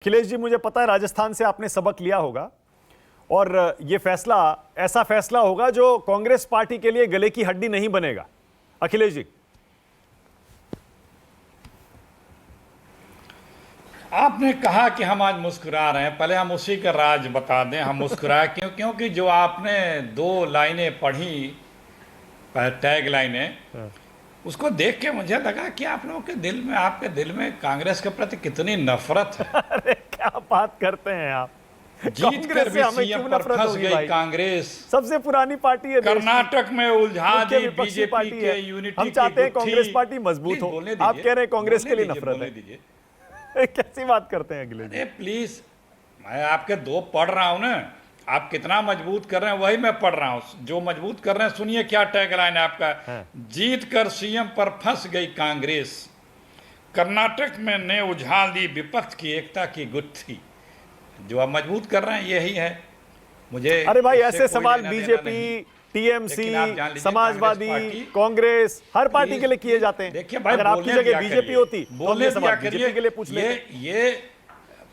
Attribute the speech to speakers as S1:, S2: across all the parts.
S1: अखिलेश जी, मुझे पता है राजस्थान से आपने सबक लिया होगा और ये फैसला ऐसा फैसला होगा जो कांग्रेस पार्टी के लिए गले की हड्डी नहीं बनेगा। अखिलेश जी,
S2: आपने कहा कि हम आज मुस्कुरा रहे हैं, पहले हम उसी का राज बता दें। हम मुस्कुराए क्योंकि जो आपने दो लाइनें पढ़ी, टैग लाइनें, उसको देख के मुझे लगा कि आप लोगों के दिल में, आपके दिल में कांग्रेस के प्रति कितनी नफरत है।
S1: अरे क्या बात करते हैं आप।
S2: जीत कर भी सीएम पर फंस गई कांग्रेस,
S1: सबसे पुरानी पार्टी है,
S2: कर्नाटक में उलझा दी बीजेपी के यूनिटी।
S1: हम चाहते हैं कांग्रेस पार्टी मजबूत हो, आप कह रहे हैं कांग्रेस के लिए नफरत है। कैसी बात करते हैं अखिलेश जी?
S2: प्लीज, मैं आपके दो पढ़ रहा हूं ना, आप कितना मजबूत कर रहे हैं वही मैं पढ़ रहा हूं। जो मजबूत कर रहे हैं सुनिए क्या टैगलाइन है आपका। जीत कर सीएम पर फंस गई कांग्रेस, कर्नाटक में ने उछाल दी विपक्ष की एकता की गुत्थी। जो आप मजबूत कर रहे हैं यही है। मुझे
S1: अरे भाई, ऐसे सवाल बीजेपी, टीएमसी, समाजवादी, कांग्रेस, हर पार्टी के लिए किए जाते हैं।
S2: देखिए भाई,
S1: अगर आपकी जगह बीजेपी होती तो ये सवाल बीजेपी के लिए पूछ लेते।
S2: ये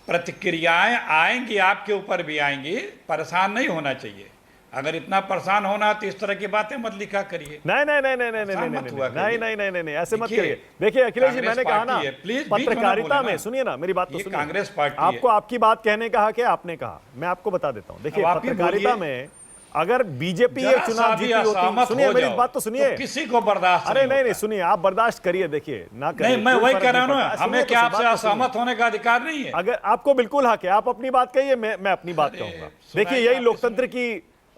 S2: प्रतिक्रियाएं आएंगी, आपके ऊपर भी आएंगी, परेशान नहीं होना चाहिए। अगर इतना परेशान होना तो इस तरह की बातें मत लिखा करिए।
S1: नहीं नहीं नहीं नहीं नहीं नहीं नहीं नहीं नहीं, ऐसे मत करिए। देखिए अखिलेश जी, मैंने कहा ना, पत्रकारिता में, सुनिए ना मेरी बात तो सुनिए।
S2: कांग्रेस पार्टी
S1: आपको आपकी बात कहने का हक है, आपने कहा, मैं आपको बता देता हूं। देखिए पत्रकारिता में अगर बीजेपी ये चुनाव जीती होती, सुनिए मेरी बात तो सुनिए,
S2: तो किसी को बर्दाश्त,
S1: अरे नहीं नहीं सुनिए, आप बर्दाश्त करिए, देखिए ना करिए।
S2: नहीं, मैं वही कह रहा हूं ना, हमें क्या आपसे असहमत होने का अधिकार नहीं है?
S1: अगर आपको बिल्कुल हक है, आप अपनी बात कहिए, मैं अपनी बात कहूंगा। देखिए यही लोकतंत्र की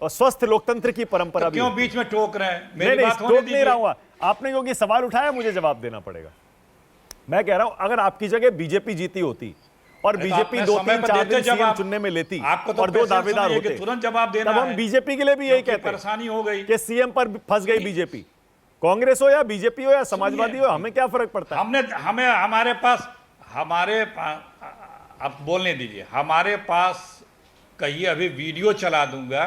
S1: और स्वस्थ लोकतंत्र की परंपरा।
S2: तो क्यों बीच में टोक रहे हैं?
S1: मेरी बात टोक नहीं रहा हूं, आपने क्योंकि सवाल उठाया मुझे जवाब देना पड़ेगा। मैं कह रहा हूं अगर आपकी जगह बीजेपी जीती होती और बीजेपी 2-3-4 दिन सीएम चुनने में लेती और दो दावेदार होते,
S2: तुरंत जवाब देना,
S1: तब हम बीजेपी के लिए भी यही कहते,
S2: परेशानी हो गई
S1: कि सीएम पर फंस गई बीजेपी। कांग्रेस हो या बीजेपी हो या समाजवादी हो, हमें क्या फर्क पड़ता है?
S2: हमारे पास आप बोलने दीजिए। हमारे पास कहिए, अभी वीडियो चला दूंगा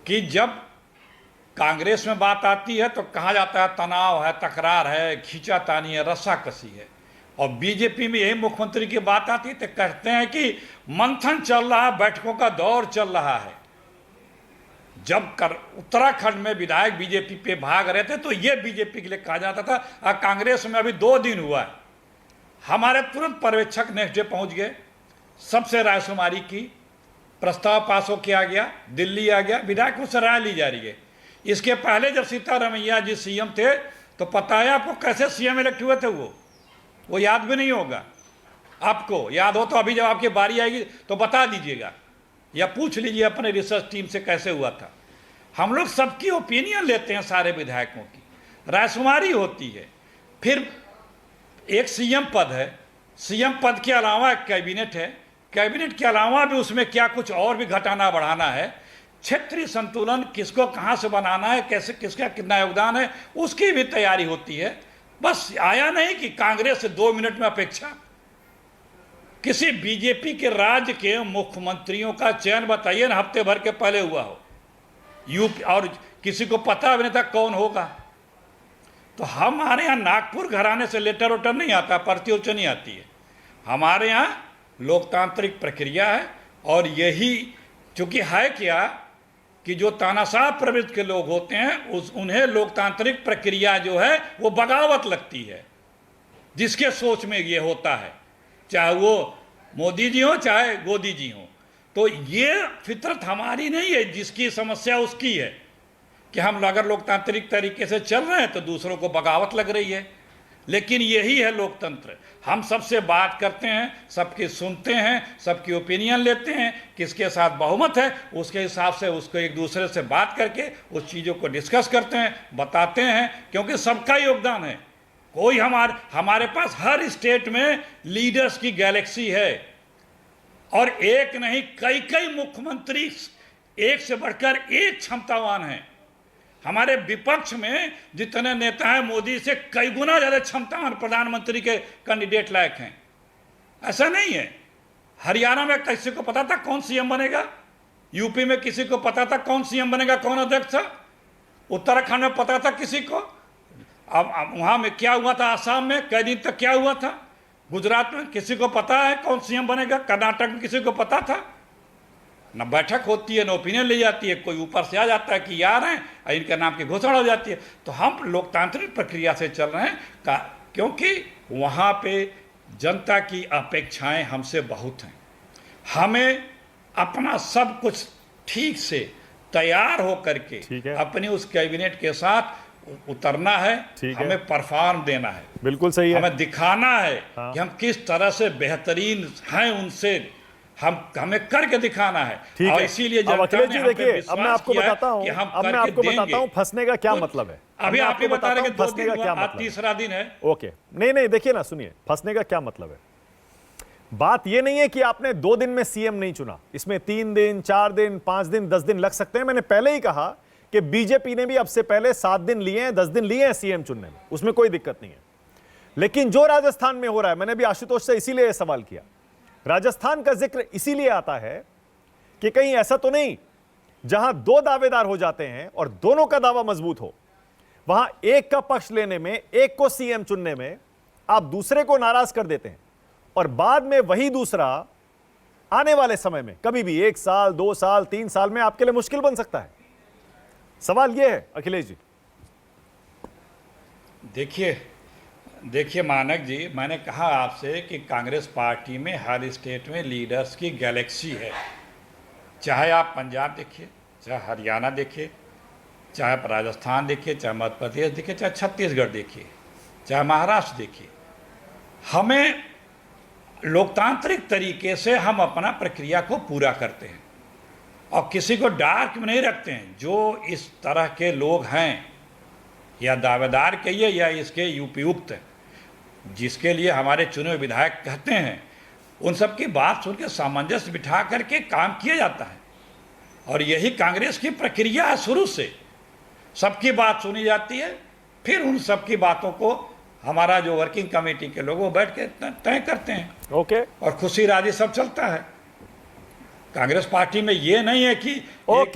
S2: कि जब कांग्रेस में बात आती है तो कहा जाता है तनाव है, तकरार है, खींचातानी है, रस्साकसी है। और बीजेपी में यही मुख्यमंत्री की बात आती है तो कहते हैं कि मंथन चल रहा है, बैठकों का दौर चल रहा है। जब उत्तराखंड में विधायक बीजेपी पे भाग रहे थे तो ये बीजेपी के लिए कहा जाता था। और कांग्रेस में अभी 2 दिन हुआ है, हमारे तुरंत पर्यवेक्षक नेक्स्ट डे पहुंच गए, सबसे रायशुमारी की, प्रस्ताव पास हो किया गया, दिल्ली आ गया, विधायकों से राय ली जा रही है। इसके पहले जब सीतारमैया जी सीएम थे तो पता है आपको कैसे सीएम इलेक्ट हुए थे? वो याद भी नहीं होगा। आपको याद हो तो अभी जब आपकी बारी आएगी तो बता दीजिएगा, या पूछ लीजिए अपने रिसर्च टीम से कैसे हुआ था। हम लोग सबकी ओपिनियन लेते हैं, सारे विधायकों की रायशुमारी होती है। फिर एक सीएम पद है, सीएम पद के अलावा एक कैबिनेट है, कैबिनेट के अलावा भी उसमें क्या कुछ और भी घटाना बढ़ाना है, क्षेत्रीय संतुलन किसको कहाँ से बनाना है, कैसे किसका कितना योगदान है, उसकी भी तैयारी होती है। बस आया नहीं कि कांग्रेस से 2 मिनट में अपेक्षा। किसी बीजेपी के राज्य के मुख्यमंत्रियों का चयन बताइए ना, हफ्ते भर के पहले हुआ हो यूपी, और किसी को पता भी नहीं था कौन होगा। तो हमारे यहाँ नागपुर घराने से लेटर वेटर नहीं आता, पर्ची उर्ची नहीं आती है। हमारे यहाँ लोकतांत्रिक प्रक्रिया है, और यही चूंकि है क्या कि जो तानाशाह प्रवृत्ति के लोग होते हैं उन्हें लोकतांत्रिक प्रक्रिया जो है वो बगावत लगती है। जिसके सोच में ये होता है, चाहे वो मोदी जी हो चाहे गोदी जी हो, तो ये फितरत हमारी नहीं है। जिसकी समस्या उसकी है कि हम अगर लोकतांत्रिक तरीके से चल रहे हैं तो दूसरों को बगावत लग रही है। लेकिन यही है लोकतंत्र। हम सबसे बात करते हैं, सबकी सुनते हैं, सबकी ओपिनियन लेते हैं, किसके साथ बहुमत है उसके हिसाब से उसको एक दूसरे से बात करके उस चीज़ों को डिस्कस करते हैं, बताते हैं, क्योंकि सबका योगदान है। कोई हमारे पास हर स्टेट में लीडर्स की गैलेक्सी है, और एक नहीं कई कई मुख्यमंत्री एक से बढ़कर एक क्षमतावान हैं। हमारे विपक्ष में जितने नेता हैं मोदी से कई गुना ज्यादा क्षमतावान प्रधानमंत्री के कैंडिडेट लायक हैं। ऐसा नहीं है। हरियाणा में किसी को पता था कौन सीएम बनेगा, यूपी में किसी को पता था कौन सीएम बनेगा, कौन अध्यक्ष था, उत्तराखंड में पता था किसी को। अब वहां में क्या हुआ था, आसाम में कई दिन तक क्या हुआ था, गुजरात में किसी को पता है कौन सीएम बनेगा? कर्नाटक में किसी को पता था? न बैठक होती है, न ओपिनियन ली जाती है, कोई ऊपर से आ जाता है कि यार हैं, इनके नाम की घोषणा हो जाती है। तो हम लोकतांत्रिक प्रक्रिया से चल रहे हैं क्योंकि वहाँ पे जनता की अपेक्षाएं हमसे बहुत हैं। हमें अपना सब कुछ ठीक से तैयार हो करके अपनी उस कैबिनेट के साथ उतरना है, हमें परफॉर्म देना है।
S1: बिल्कुल सही है।
S2: हमें दिखाना है कि हम किस तरह से बेहतरीन हैं उनसे, हमें करके दिखाना है। और इसीलिए
S1: अब अखिलेश जी देखिए, अब मैं आपको बताता हूं फंसने का क्या मतलब है।
S2: अभी आप ही बता रहे हैं कि 2 दिन हुआ, आज तीसरा दिन है।
S1: ओके, नहीं देखिए ना, सुनिए, फंसने का क्या मतलब है। बात यह नहीं है कि आपने 2 दिन में सीएम नहीं चुना, इसमें 3 दिन, 4 दिन, 5 दिन, 10 दिन लग सकते हैं। मैंने पहले ही कहा कि बीजेपी ने भी अब से पहले 7 दिन लिए हैं, 10 दिन लिए हैं सीएम चुनने में, उसमें कोई दिक्कत नहीं है। लेकिन जो राजस्थान में हो रहा है, मैंने भी आशुतोष से इसीलिए यह सवाल किया, राजस्थान का जिक्र इसीलिए आता है कि कहीं ऐसा तो नहीं जहां 2 दावेदार हो जाते हैं और दोनों का दावा मजबूत हो, वहां एक का पक्ष लेने में, एक को सीएम चुनने में आप दूसरे को नाराज कर देते हैं और बाद में वही दूसरा आने वाले समय में कभी भी 1 साल, 2 साल, 3 साल में आपके लिए मुश्किल बन सकता है। सवाल यह है अखिलेश जी।
S2: देखिए मानक जी, मैंने कहा आपसे कि कांग्रेस पार्टी में हर स्टेट में लीडर्स की गैलेक्सी है। चाहे आप पंजाब देखिए, चाहे हरियाणा देखिए, चाहे राजस्थान देखिए, चाहे मध्य प्रदेश देखिए, चाहे छत्तीसगढ़ देखिए, चाहे महाराष्ट्र देखिए, हमें लोकतांत्रिक तरीके से हम अपना प्रक्रिया को पूरा करते हैं और किसी को डार्क में नहीं रखते हैं। जो इस तरह के लोग हैं, या दावेदार कहिए या इसके उपयुक्त, जिसके लिए हमारे चुने हुए विधायक कहते हैं, उन सब की बात सुन के सामंजस्य बिठा करके काम किया जाता है। और यही कांग्रेस की प्रक्रिया है। शुरू से सबकी बात सुनी जाती है, फिर उन सबकी बातों को हमारा जो वर्किंग कमेटी के लोग वो बैठ के तय करते हैं।
S1: ओके।
S2: और खुशी राजी सब चलता है। कांग्रेस पार्टी में ये नहीं है कि
S1: ओके।